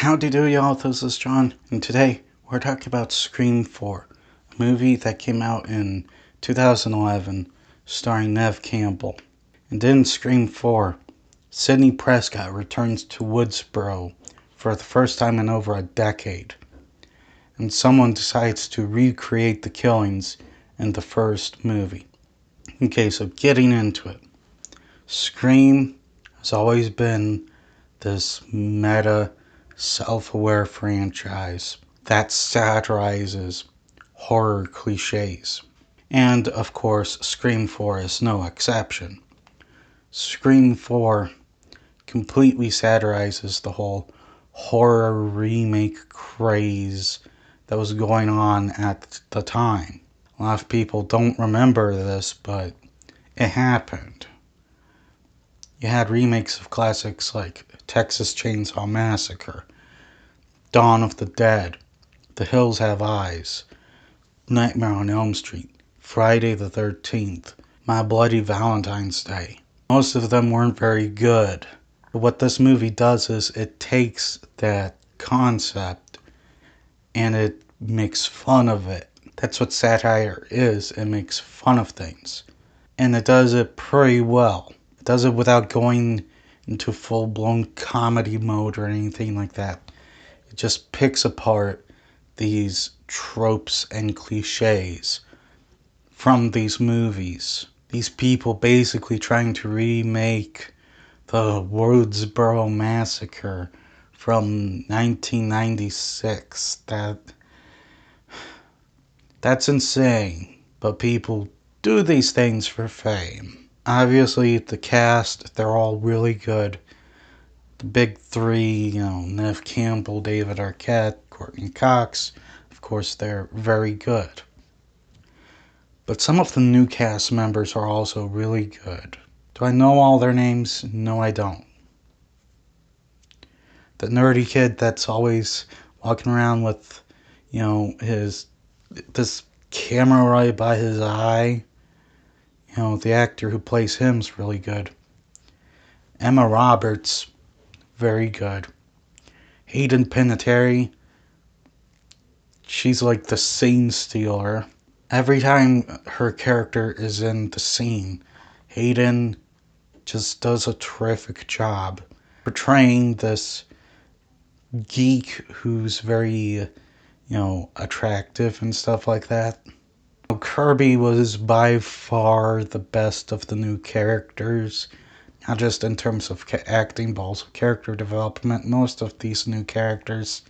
Howdy do y'all, this is John, and today we're talking about Scream 4, a movie that came out in 2011 starring Neve Campbell. And in Scream 4, Sidney Prescott returns to Woodsboro for the first time in over a decade, and someone decides to recreate the killings in the first movie. Okay, so getting into it. Scream has always been this meta, self-aware franchise that satirizes horror cliches. And of course, Scream 4 is no exception. Scream 4 completely satirizes the whole horror remake craze that was going on at the time. A lot of people don't remember this, but it happened. You had remakes of classics like Texas Chainsaw Massacre, Dawn of the Dead, The Hills Have Eyes, Nightmare on Elm Street, Friday the 13th, My Bloody Valentine's Day. Most of them weren't very good. But what this movie does is it takes that concept and it makes fun of it. That's what satire is. It makes fun of things. And it does it pretty well. It does it without going into full-blown comedy mode or anything like that. It just picks apart these tropes and cliches from these movies. These people basically trying to remake the Woodsboro Massacre from 1996. That's insane. But people do these things for fame. Obviously, the cast, they're all really good. The big three, Neve Campbell, David Arquette, Courtney Cox, of course, they're very good. But some of the new cast members are also really good. Do I know all their names? No, I don't. The nerdy kid that's always walking around with, this camera right by his eye. The actor who plays him's really good. Emma Roberts, very good. Hayden Panettiere, she's like the scene stealer. Every time her character is in the scene, Hayden just does a terrific job portraying this geek who's very, attractive and stuff like that. Kirby was by far the best of the new characters, not just in terms of acting, but also character development. Most of these new characters,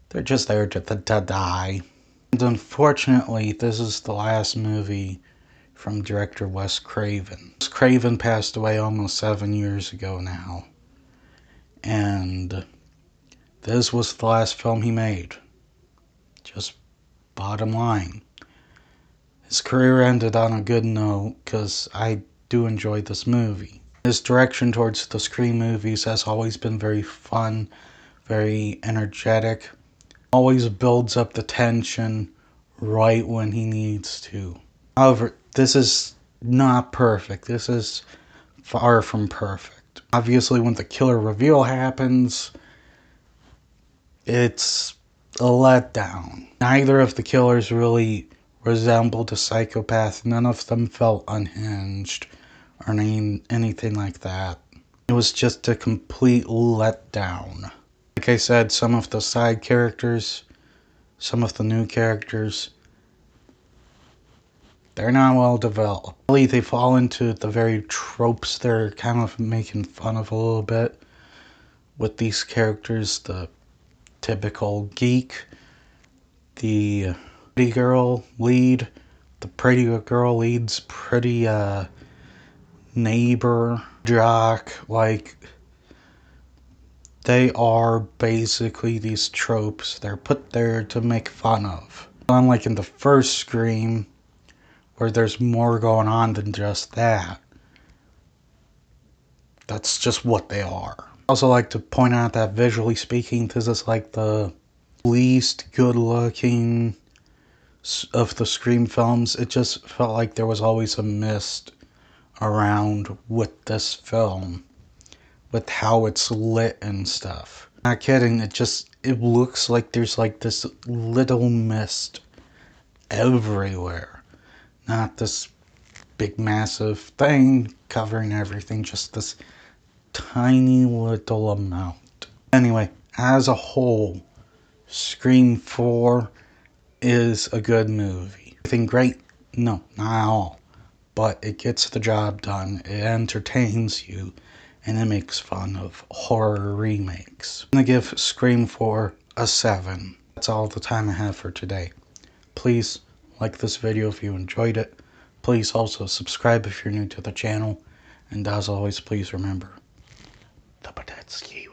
they're just there to die. And unfortunately, this is the last movie from director Wes Craven. Wes Craven passed away almost 7 years ago now. And this was the last film he made. Just bottom line. His career ended on a good note because I do enjoy this movie. His direction towards the Scream movies has always been very fun, very energetic. Always builds up the tension right when he needs to. However, this is not perfect. This is far from perfect. Obviously, when the killer reveal happens, it's a letdown. Neither of the killers really resembled a psychopath. None of them felt unhinged or anything like that. It was just a complete letdown. Like I said, some of the side characters, some of the new characters, they're not well developed. Really, they fall into the very tropes they're kind of making fun of a little bit with these characters. The typical geek, the pretty girl lead, the pretty girl lead's pretty neighbor, jock, like they are basically these tropes. They're put there to make fun of. Unlike in the first Scream, where there's more going on than just that. That's just what they are. I also like to point out that visually speaking, this is like the least good looking of the Scream films. It just felt like there was always a mist around with this film, with how it's lit and stuff. Not kidding, it looks like there's like this little mist everywhere. Not this big massive thing covering everything, just this tiny little amount. Anyway, as a whole, Scream 4 is a good movie. Anything great? No, not at all. But it gets the job done, it entertains you, and it makes fun of horror remakes. I'm gonna give Scream 4 a 7. That's all the time I have for today. Please like this video if you enjoyed it. Please also subscribe if you're new to the channel. And as always, please remember, the Badetsky